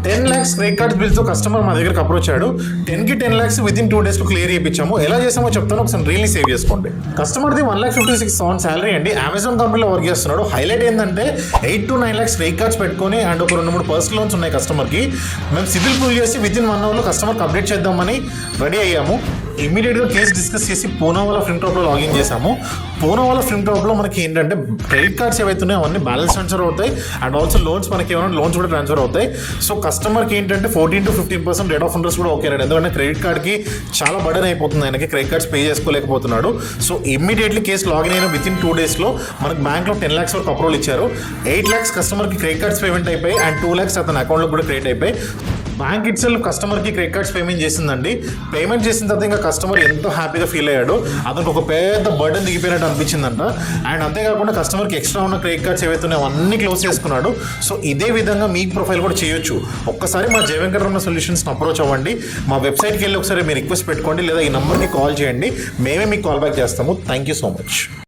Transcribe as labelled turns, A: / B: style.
A: 10 lakhs credit card బిల్తో customer మా దగ్గరకు approach అయ్యాడు. 10కి 10 lakhs వితిన్ 2 days క్లియర్ చేయించాము. ఎలా చేసామో చెప్తాను, ఒకసారి రీల్ని సేవ్ చేసుకోండి. కస్టమర్ది 1,56,000 శాలరీ అండి. అమెజాన్ కంపెనీలో వర్క్ చేస్తున్నాడు. హైలైట్ ఏంటంటే 8 to 9 lakhs క్రెడిట్ కార్డ్స్ పెట్టుకొని అండ్ ఒక 2-3 పర్సనల్ లోన్స్ ఉన్నాయి కస్టమర్కి. మేము సిబిల్ ప్రూవ్ చేసి వితిన్ 1 hourలో కస్టమర్కి అప్డేట్ చేద్దామని రెడీ అయ్యాము. ఇమీడియట్గా కేసు డిస్కస్ చేసి పూనావాలా ఫిన్టాప్లో లాగిన్ చేసాము. పూనావాలా ఫిన్టాప్లో మనకి ఏంటంటే క్రెడిట్ కార్డ్స్ ఏవైతే ఉన్నాయో అవన్నీ బ్యాలెన్స్ ట్రాన్స్ఫర్ అవుతాయి అండ్ ఆల్సో లోన్స్ మనకి ఏమైనా లోన్స్ కూడా ట్రాన్స్ఫర్ అవుతాయి. సో కస్టమర్కి ఏంటంటే 14 to 15% రేట్ ఆఫ్ ఇంట్రెస్ట్ కూడా ఓకే. ఎందుకంటే క్రెడిట్ కార్డ్కి చాలా బర్డెన్ అయిపోతుంది, ఆయనకి క్రెడిట్ కార్డ్స్ పే చేసుకోలేకపోతున్నాడు. సో ఇమ్మీడియట్లీ కేసు లాగిన్ అయిన వితిన్ 2 daysలో మనకి బ్యాంక్లో 10 lakhs వరకు అప్రూవల్ ఇచ్చారు. 8 lakhs కస్టమర్కి క్రెడిట్ కార్డ్స్ పేమెంట్ అయిపోయి అండ్ 2 lakhs అతని అకౌంట్లో కూడా క్రెడిట్ అయిపోయి బ్యాంక్ ఇట్ సెల్ఫ్ కస్టమర్కి క్రెడిట్ కార్డ్స్ పేమెంట్ చేసిందండి. పేమెంట్ చేసిన తర్వాత ఇంకా కస్టమర్ ఎంతో హ్యాపీగా ఫీల్ అయ్యాడు. అతనికి ఒక పెద్ద బర్డెన్ దిగిపోయినట్టు అనిపించిందంట. అండ్ అంతేకాకుండా కస్టమర్కి ఎక్స్ట్రా ఉన్న క్రెడిట్ కార్డ్స్ ఏవైతే ఉన్నాయో అవన్నీ క్లోజ్ చేసుకున్నాడు. సో ఇదే విధంగా మీ ప్రొఫైల్ కూడా చేయొచ్చు. ఒక్కసారి మా జయ వెంకటరమణ సొల్యూషన్స్ని అప్రోచ్ అవ్వండి. మా వెబ్సైట్కి వెళ్ళి ఒకసారి మీరు రిక్వెస్ట్ పెట్టుకోండి లేదా ఈ నెంబర్కి కాల్ చేయండి. మేమే మీకు కాల్ బ్యాక్ చేస్తాము. Thank you so much.